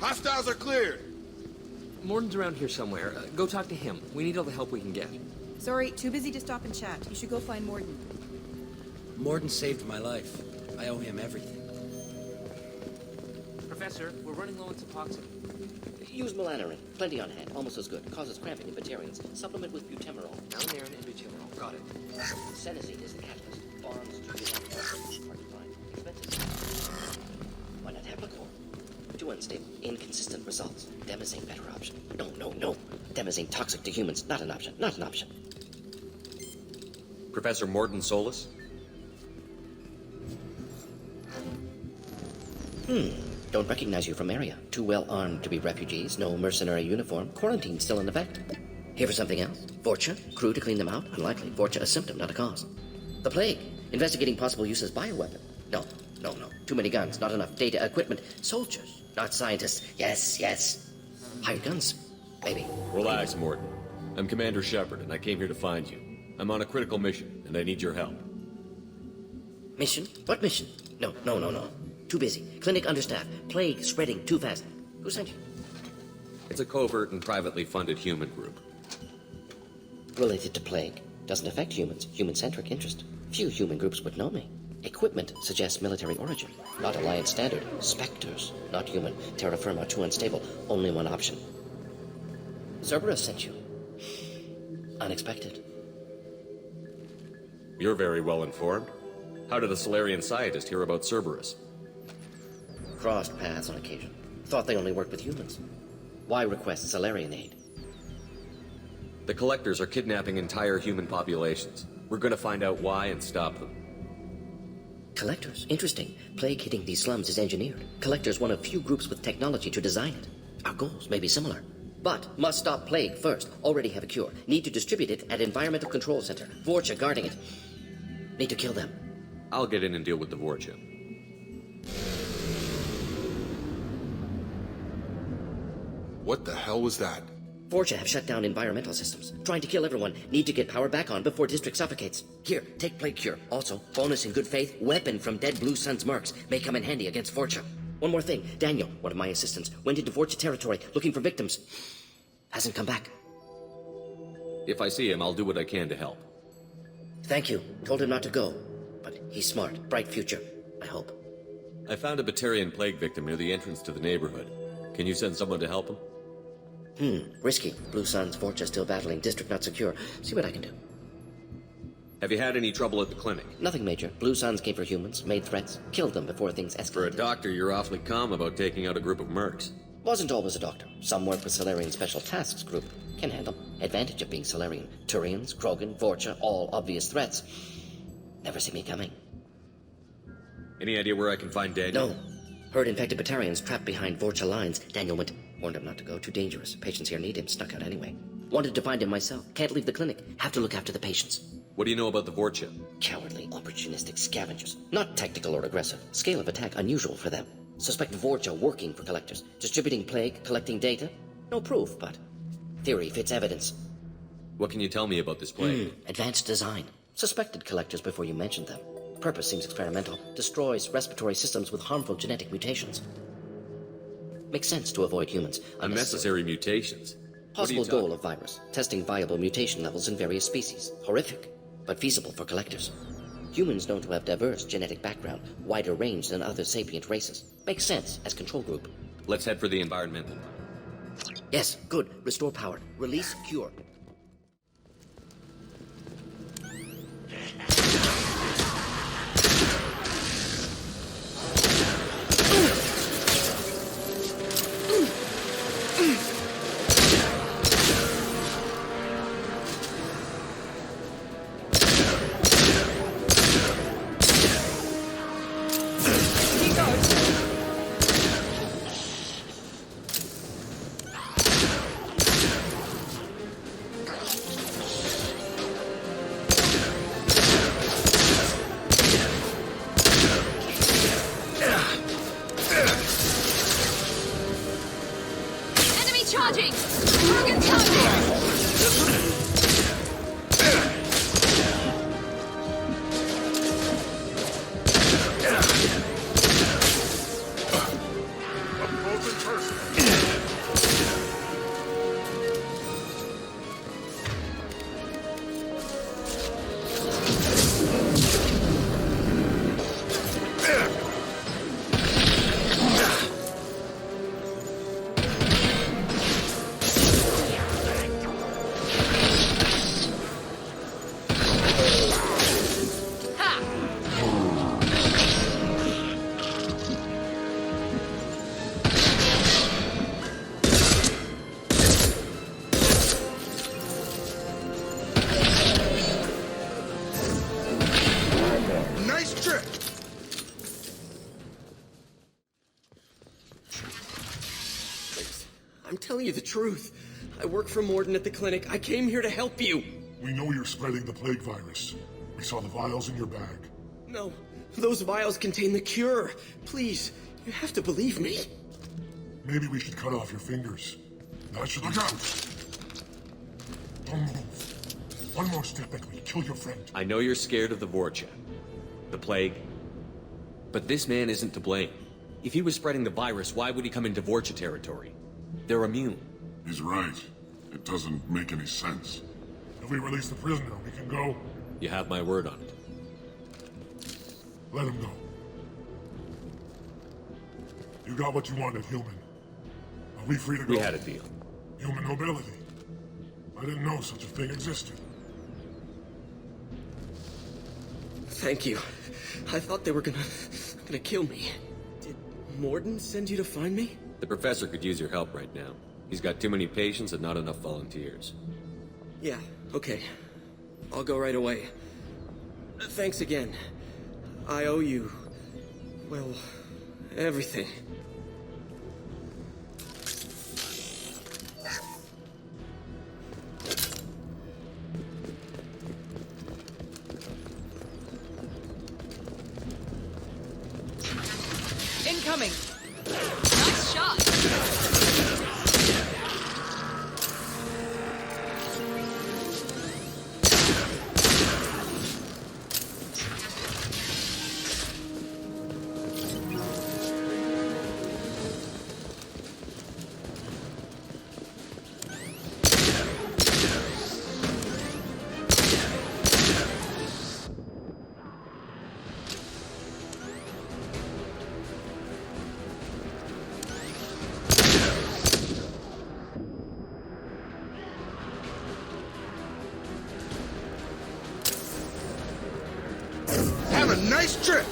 Hostiles are cleared! Morton's around here somewhere. Go talk to him. We need all the help we can get. Sorry, too busy to stop and chat. You should go find Morton. Morton saved my life. I owe him everything. Professor, we're running low on Suboxone. Use melanorin. Plenty on hand. Almost as good. Causes cramping in Batarians. Supplement with butemerol. Malnarin and butemerol. Got it. Senesine is the catalyst. Bonds to butyl. Hard to find. Expensive. Why not Heplicor? Too unstable. Inconsistent results. Demazine better option. No. Demazine toxic to humans. Not an option. Not an option. Professor Morton Solus? Don't recognize you from area. Too well armed to be refugees. No mercenary uniform. Quarantine still in effect. Here for something else? Vorcha? Crew to clean them out? Unlikely. Vorcha a symptom, not a cause. The plague. Investigating possible use as bioweapon. No. Too many guns. Not enough data, equipment. Soldiers, not scientists. Yes. Hired guns. Maybe. Relax, Morton. I'm Commander Shepard, and I came here to find you. I'm on a critical mission, and I need your help. Mission? What mission? No. Too busy. Clinic understaffed. Plague spreading too fast. Who sent you? It's a covert and privately funded human group. Related to plague. Doesn't affect humans. Human-centric interest. Few human groups would know me. Equipment suggests military origin. Not Alliance standard. Spectres. Not human. Terra firma too unstable. Only one option. Cerberus sent you. Unexpected. You're very well informed. How did a Salarian scientist hear about Cerberus? Crossed paths on occasion. Thought they only worked with humans. Why request Salarian aid? The Collectors are kidnapping entire human populations. We're gonna find out why and stop them. Collectors? Interesting. Plague hitting these slums is engineered. Collectors one of few groups with technology to design it. Our goals may be similar. But must stop plague first. Already have a cure. Need to distribute it at Environmental Control Center. Vorcha guarding it. Need to kill them. I'll get in and deal with the Vorcha. What the hell was that? Vorcha have shut down environmental systems. Trying to kill everyone. Need to get power back on before district suffocates. Here, take plague cure. Also, bonus in good faith, weapon from dead Blue Sun's mercs. May come in handy against Vorcha. One more thing. Daniel, one of my assistants, went into Vorcha territory looking for victims. Hasn't come back. If I see him, I'll do what I can to help. Thank you. Told him not to go. But he's smart. Bright future. I hope. I found a Batarian plague victim near the entrance to the neighborhood. Can you send someone to help him? Risky. Blue Suns, Vorcha still battling. District not secure. See what I can do. Have you had any trouble at the clinic? Nothing major. Blue Suns came for humans, made threats, killed them before things escalated. For a doctor, you're awfully calm about taking out a group of mercs. Wasn't always a doctor. Some work with Salarian Special Tasks Group. Can handle. Advantage of being Salarian. Turians, Krogan, Vorcha, all obvious threats. Never see me coming. Any idea where I can find Daniel? No. Heard infected Batarians trapped behind Vorcha lines. Daniel went. Warned him not to go. Too dangerous. Patients here need him. Snuck out anyway. Wanted to find him myself. Can't leave the clinic. Have to look after the patients. What do you know about the Vorcha? Cowardly, opportunistic scavengers. Not tactical or aggressive. Scale of attack unusual for them. Suspect Vorcha working for collectors. Distributing plague, collecting data. No proof, but theory fits evidence. What can you tell me about this plague? Advanced design. Suspected collectors before you mentioned them. Purpose seems experimental. Destroys respiratory systems with harmful genetic mutations. Makes sense to avoid humans. Unnecessary mutations. Possible goal of virus. Testing viable mutation levels in various species. Horrific, but feasible for collectors. Humans known to have diverse genetic background, wider range than other sapient races. Makes sense as control group. Let's head for the environmental. Yes, good. Restore power. Release cure. Charging! Krogan charging! I'm telling you the truth. I work for Morden at the clinic. I came here to help you. We know you're spreading the plague virus. We saw the vials in your bag. No, those vials contain the cure. Please, you have to believe me. Maybe we should cut off your fingers. That should look out. Don't move. One more step and we kill your friend. I know you're scared of the Vorcha, the plague, but this man isn't to blame. If he was spreading the virus, why would he come into Vorcha territory? They're immune. He's right. It doesn't make any sense. If we release the prisoner, we can go. You have my word on it. Let him go. You got what you wanted, human. Are we free to go? We had a deal. Human nobility. I didn't know such a thing existed. Thank you. I thought they were gonna kill me. Did Morden send you to find me? The professor could use your help right now. He's got too many patients and not enough volunteers. Yeah, okay. I'll go right away. Thanks again. I owe you, well, everything. Incoming! Nice shot! Nice trip!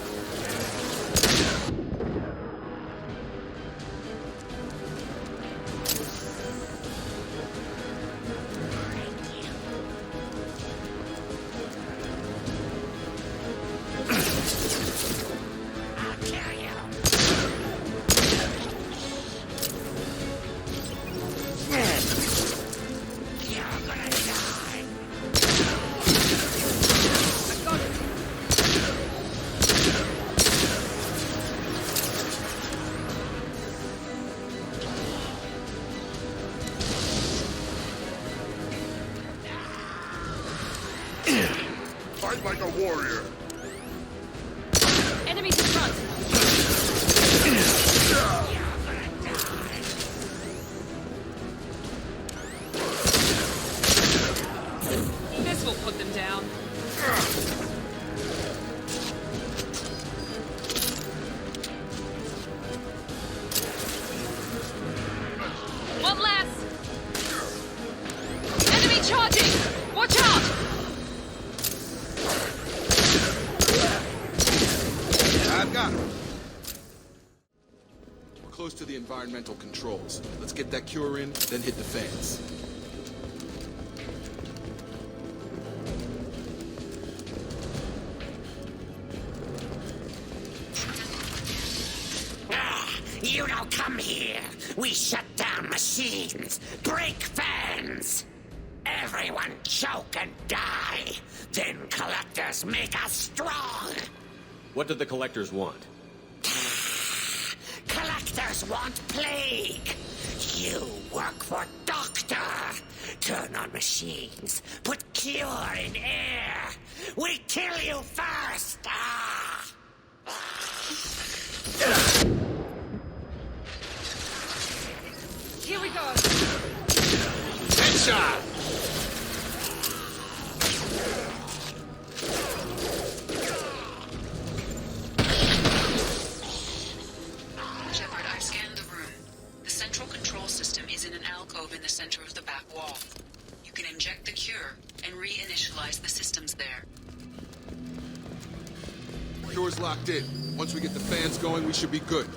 Fight like a warrior. Enemies in front! This will put them down. One less! Enemy charging! Watch out! I've got him. We're close to the environmental controls. Let's get that cure in, then hit the fans. You don't come here. We shut down machines, break fans. Everyone choke and die. Then collectors make us strong. What did the collectors want? Collectors want plague. You work for Doctor. Turn on machines. Put cure in air. We kill you first. Here we go! Headshot! Shepard, I've scanned the room. The central control system is in an alcove in the center of the back wall. You can inject the cure and reinitialize the systems there. Cure's locked in. Once we get the fans going, we should be good.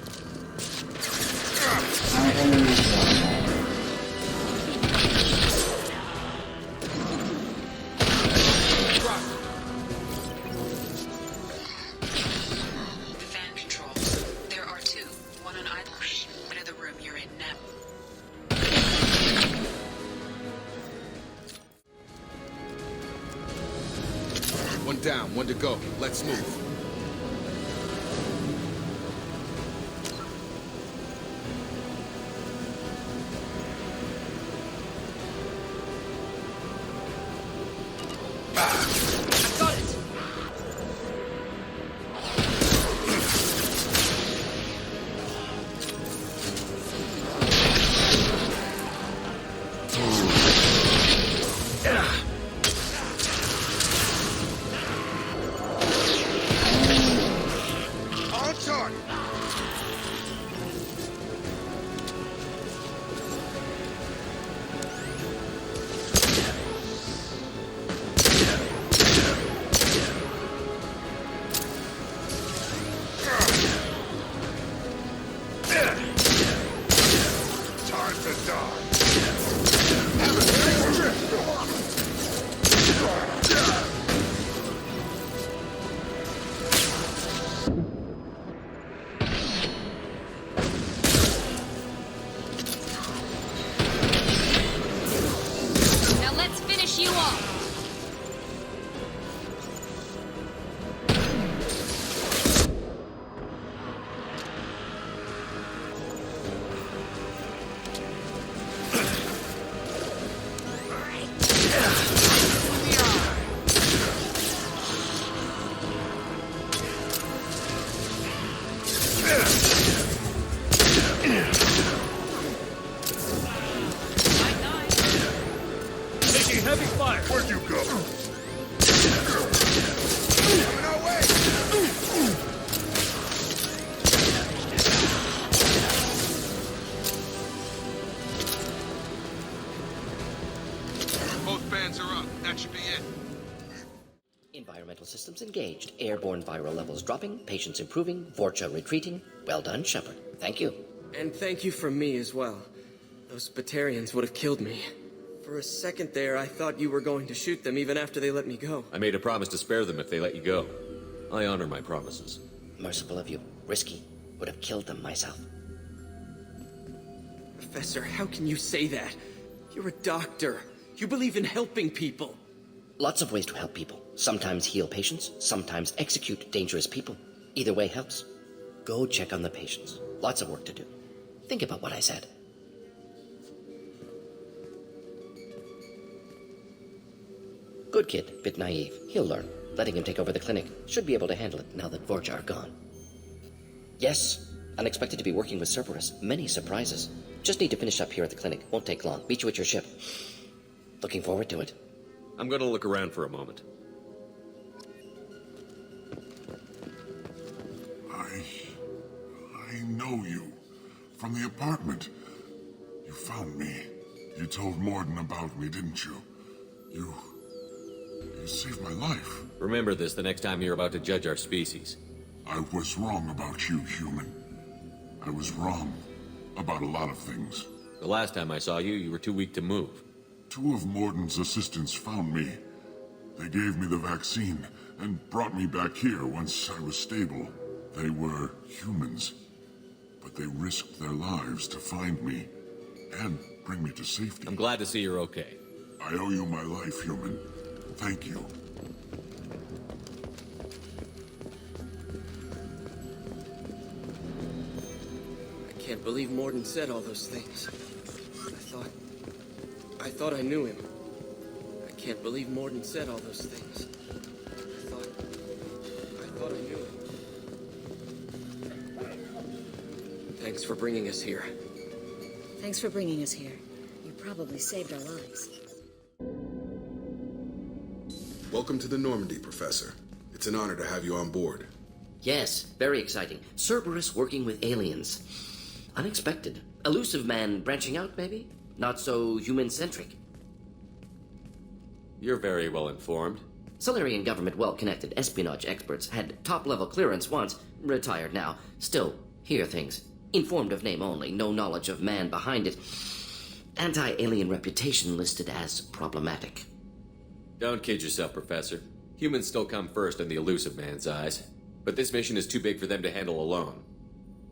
The fan controls. There are two. One on either side of the room you're in now. One down, one to go. Let's move. Environmental systems engaged. Airborne viral levels dropping, patients improving, Vorcha retreating. Well done, Shepard. Thank you. And thank you from me as well. Those Batarians would have killed me. For a second there, I thought you were going to shoot them even after they let me go. I made a promise to spare them if they let you go. I honor my promises. Merciful of you. Risky. Would have killed them myself. Professor, how can you say that? You're a doctor. You believe in helping people. Lots of ways to help people. Sometimes heal patients, sometimes execute dangerous people. Either way helps. Go check on the patients. Lots of work to do. Think about what I said. Good kid, bit naive. He'll learn. Letting him take over the clinic. Should be able to handle it now that Vorcha are gone. Yes, unexpected to be working with Cerberus. Many surprises. Just need to finish up here at the clinic. Won't take long. Meet you at your ship. Looking forward to it. I'm gonna look around for a moment. I know you. From the apartment. You found me. You told Morden about me, didn't you? You saved my life. Remember this the next time you're about to judge our species. I was wrong about you, human. I was wrong about a lot of things. The last time I saw you, you were too weak to move. 2 of Morden's assistants found me. They gave me the vaccine and brought me back here once I was stable. They were humans, but they risked their lives to find me and bring me to safety. I'm glad to see you're okay. I owe you my life, human. Thank you. I can't believe Morden said all those things. I thought I knew him. I can't believe Morden said all those things. I thought I knew him. Thanks for bringing us here. Thanks for bringing us here. You probably saved our lives. Welcome to the Normandy, Professor. It's an honor to have you on board. Yes, very exciting. Cerberus working with aliens. Unexpected. Elusive man branching out, maybe? Not so human-centric. You're very well informed. Salarian government well-connected espionage experts had top-level clearance once, retired now. Still, hear things. Informed of name only, no knowledge of man behind it. Anti-alien reputation listed as problematic. Don't kid yourself, Professor. Humans still come first in the elusive man's eyes. But this mission is too big for them to handle alone.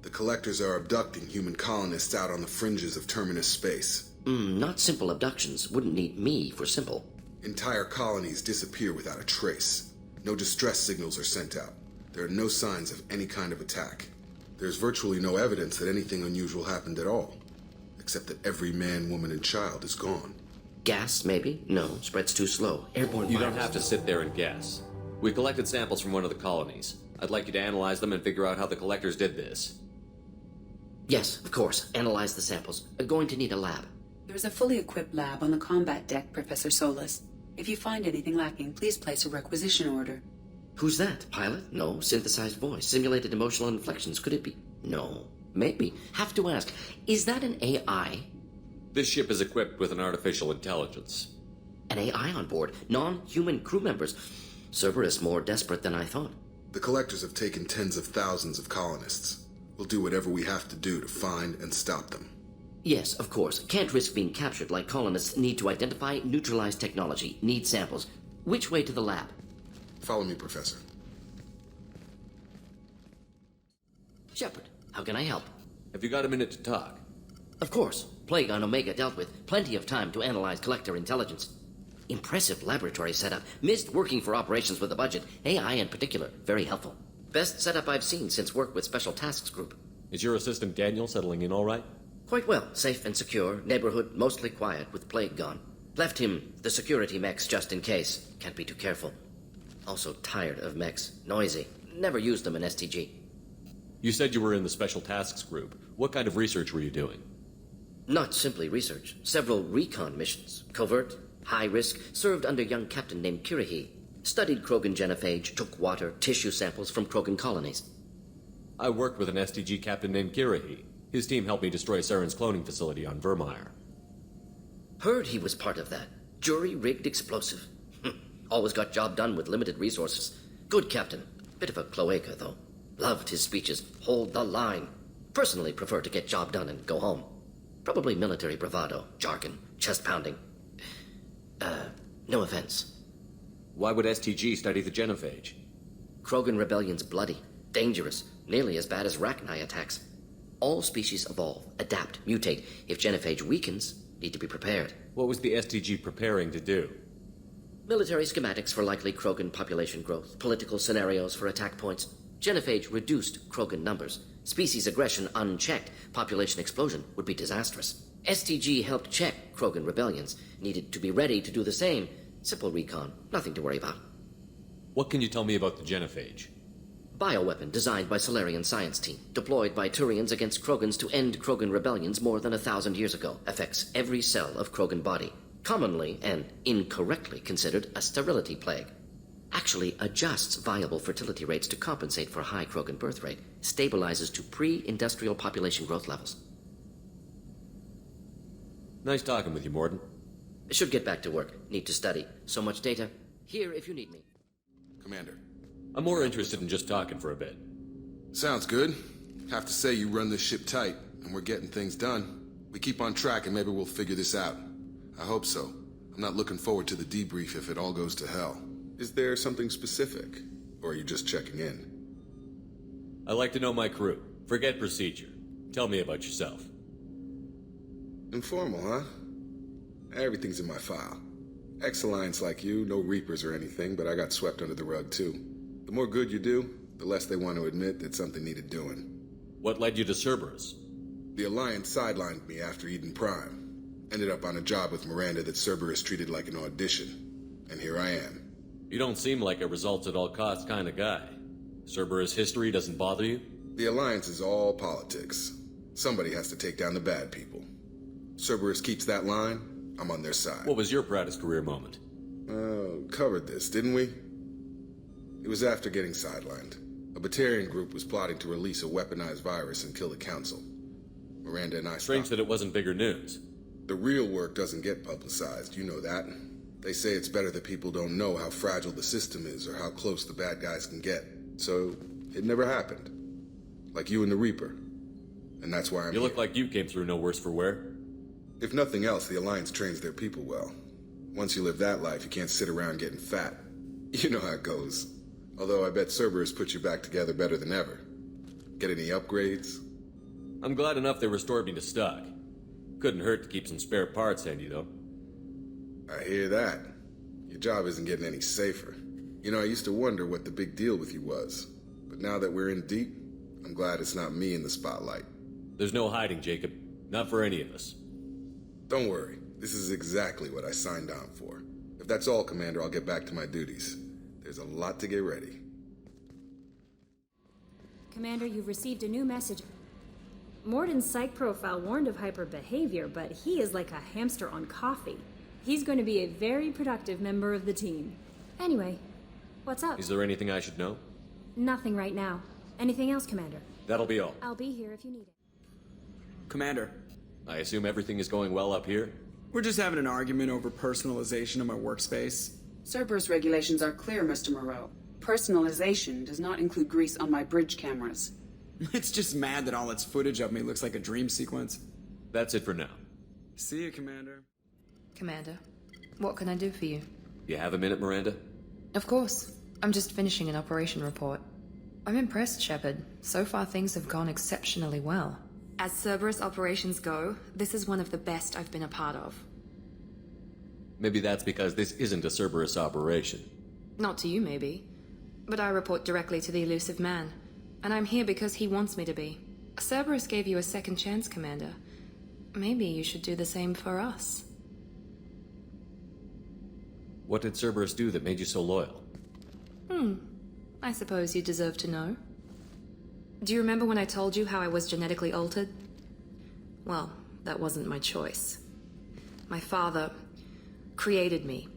The Collectors are abducting human colonists out on the fringes of Terminus space. Not simple abductions. Wouldn't need me for simple. Entire colonies disappear without a trace. No distress signals are sent out. There are no signs of any kind of attack. There's virtually no evidence that anything unusual happened at all. Except that every man, woman, and child is gone. Gas, maybe? No, spreads too slow. Airborne You virus. don't have to sit there and guess. We collected samples from one of the colonies. I'd like you to analyze them and figure out how the Collectors did this. Yes, of course. Analyze the samples. Going to need a lab. There's a fully equipped lab on the combat deck, Professor Solis. If you find anything lacking, please place a requisition order. Who's that? Pilot? No. Synthesized voice. Simulated emotional inflections. Could it be? No. Maybe. Have to ask. Is that an AI? This ship is equipped with an artificial intelligence. An AI on board. Non-human crew members. Cerberus more desperate than I thought. The Collectors have taken tens of thousands of colonists. We'll do whatever we have to do to find and stop them. Yes, of course. Can't risk being captured like colonists need to identify, neutralize technology, need samples. Which way to the lab? Follow me, Professor. Shepard, how can I help? Have you got a minute to talk? Of course. Plague on Omega dealt with. Plenty of time to analyze Collector intelligence. Impressive laboratory setup. Missed working for operations with a budget. AI in particular. Very helpful. Best setup I've seen since work with Special Tasks Group. Is your assistant Daniel settling in all right? Quite well. Safe and secure. Neighborhood mostly quiet with Plague gone. Left him the security mechs just in case. Can't be too careful. Also tired of mechs. Noisy. Never used them in STG. You said you were in the Special Tasks Group. What kind of research were you doing? Not simply research. Several recon missions. Covert, high risk, served under young captain named Kirihi. Studied Krogan genophage, took water, tissue samples from Krogan colonies. I worked with an STG captain named Kirihi. His team helped me destroy Saren's cloning facility on Vermeer. Heard he was part of that. Jury-rigged explosive. Always got job done with limited resources. Good captain. Bit of a cloaca, though. Loved his speeches. Hold the line. Personally prefer to get job done and go home. Probably military bravado, jargon, chest pounding. No offense. Why would STG study the genophage? Krogan rebellion's bloody, dangerous, nearly as bad as Rachni attacks. All species evolve, adapt, mutate. If genophage weakens, need to be prepared. What was the STG preparing to do? Military schematics for likely Krogan population growth, political scenarios for attack points. Genophage reduced Krogan numbers. Species aggression unchecked, population explosion would be disastrous. STG helped check Krogan rebellions, needed to be ready to do the same. Simple recon, nothing to worry about. What can you tell me about the genophage? Bioweapon designed by Salarian science team, deployed by Turians against Krogans to end Krogan rebellions more than 1,000 years ago. Affects every cell of Krogan body. Commonly and incorrectly considered a sterility plague. Actually adjusts viable fertility rates to compensate for high Krogan birth rate. Stabilizes to pre-industrial population growth levels. Nice talking with you, Morden. Should get back to work. Need to study. So much data. Here if you need me. Commander. I'm more interested in just talking for a bit. Sounds good. Have to say you run this ship tight, and we're getting things done. We keep on track and maybe we'll figure this out. I hope so. I'm not looking forward to the debrief if it all goes to hell. Is there something specific? Or are you just checking in? I like to know my crew. Forget procedure. Tell me about yourself. Informal, huh? Everything's in my file. Ex-Alliance like you, no Reapers or anything, but I got swept under the rug too. The more good you do, the less they want to admit that something needed doing. What led you to Cerberus? The Alliance sidelined me after Eden Prime. Ended up on a job with Miranda that Cerberus treated like an audition. And here I am. You don't seem like a results-at-all-costs kind of guy. Cerberus history doesn't bother you? The Alliance is all politics. Somebody has to take down the bad people. Cerberus keeps that line, I'm on their side. What was your proudest career moment? Covered this, didn't we? It was after getting sidelined. A Batarian group was plotting to release a weaponized virus and kill the Council. Miranda and I Strange that it wasn't bigger news. The real work doesn't get publicized, you know that. They say it's better that people don't know how fragile the system is or how close the bad guys can get. So, it never happened. Like you and the Reaper. And that's why I'm You look like you came through no worse for wear. If nothing else, the Alliance trains their people well. Once you live that life, you can't sit around getting fat. You know how it goes. Although I bet Cerberus put you back together better than ever. Get any upgrades? I'm glad enough they restored me to stock. Couldn't hurt to keep some spare parts handy, though. I hear that. Your job isn't getting any safer. You know, I used to wonder what the big deal with you was. But now that we're in deep, I'm glad it's not me in the spotlight. There's no hiding, Jacob. Not for any of us. Don't worry. This is exactly what I signed on for. If that's all, Commander, I'll get back to my duties. There's a lot to get ready. Commander, you've received a new message. Morden's psych profile warned of hyper behavior, but he is like a hamster on coffee. He's going to be a very productive member of the team. Anyway, what's up? Is there anything I should know? Nothing right now. Anything else, Commander? That'll be all. I'll be here if you need it. Commander. I assume everything is going well up here? We're just having an argument over personalization of my workspace. Cerberus regulations are clear, Mr. Moreau. Personalization does not include grease on my bridge cameras. It's just mad that all its footage of me looks like a dream sequence. That's it for now. See you, Commander. Commander, what can I do for you? You have a minute, Miranda? Of course. I'm just finishing an operation report. I'm impressed, Shepard. So far things have gone exceptionally well. As Cerberus operations go, this is one of the best I've been a part of. Maybe that's because this isn't a Cerberus operation. Not to you, maybe. But I report directly to the elusive man. And I'm here because he wants me to be. Cerberus gave you a second chance, Commander. Maybe you should do the same for us. What did Cerberus do that made you so loyal? I suppose you deserve to know. Do you remember when I told you how I was genetically altered? Well, that wasn't my choice. My father created me.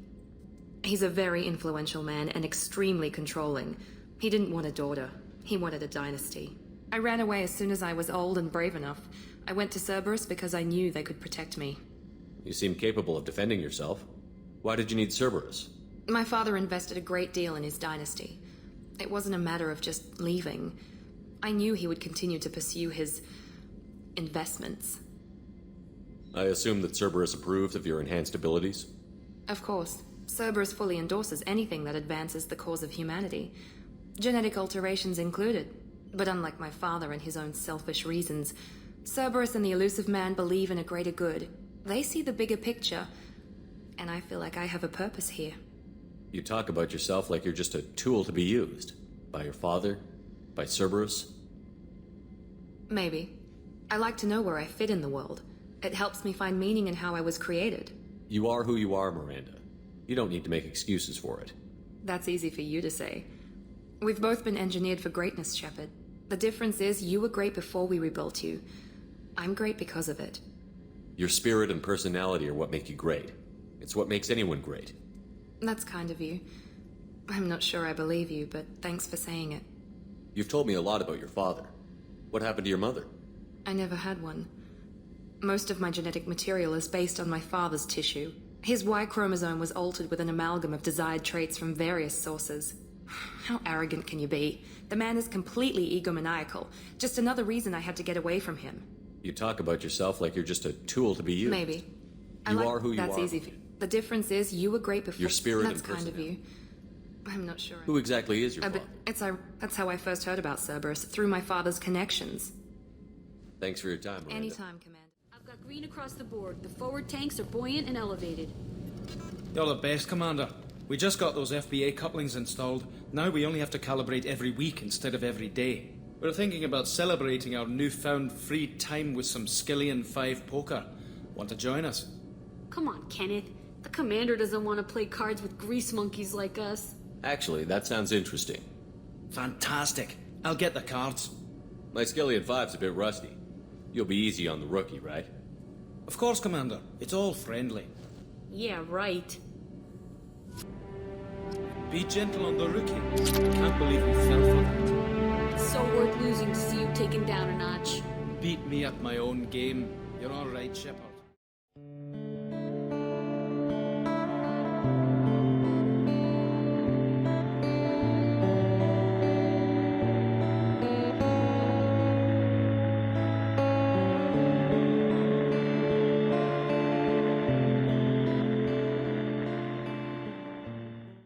He's a very influential man and extremely controlling. He didn't want a daughter. He wanted a dynasty. I ran away as soon as I was old and brave enough. I went to Cerberus because I knew they could protect me. You seem capable of defending yourself. Why did you need Cerberus? My father invested a great deal in his dynasty. It wasn't a matter of just leaving. I knew he would continue to pursue his investments. I assume that Cerberus approves of your enhanced abilities? Of course. Cerberus fully endorses anything that advances the cause of humanity. Genetic alterations included. But unlike my father and his own selfish reasons, Cerberus and the elusive man believe in a greater good. They see the bigger picture, and I feel like I have a purpose here. You talk about yourself like you're just a tool to be used. By your father? By Cerberus? Maybe. I like to know where I fit in the world. It helps me find meaning in how I was created. You are who you are, Miranda. You don't need to make excuses for it. That's easy for you to say. We've both been engineered for greatness, Shepard. The difference is you were great before we rebuilt you. I'm great because of it. Your spirit and personality are what make you great. It's what makes anyone great. That's kind of you. I'm not sure I believe you, but thanks for saying it. You've told me a lot about your father. What happened to your mother? I never had one. Most of my genetic material is based on my father's tissue. His Y chromosome was altered with an amalgam of desired traits from various sources. How arrogant can you be? The man is completely egomaniacal. Just another reason I had to get away from him. You talk about yourself like you're just a tool to be used. Maybe. You are who you are. That's easy for you. The difference is you were great before. Your spirit That's and kind of you. I'm not sure. Who exactly is your father? That's how I first heard about Cerberus, through my father's connections. Thanks for your time, Miranda. Anytime, Commander. I've got green across the board. The forward tanks are buoyant and elevated. You're the best, Commander. We just got those FBA couplings installed. Now we only have to calibrate every week instead of every day. We're thinking about celebrating our newfound free time with some Skillian 5 poker. Want to join us? Come on, Kenneth. The commander doesn't want to play cards with grease monkeys like us. Actually, that sounds interesting. Fantastic. I'll get the cards. My Skillian 5's a bit rusty. You'll be easy on the rookie, right? Of course, Commander. It's all friendly. Yeah, right. Be gentle on the rookie. Can't believe we fell for that. It's so worth losing to see you taken down a notch. Beat me at my own game. You're all right, Shepard.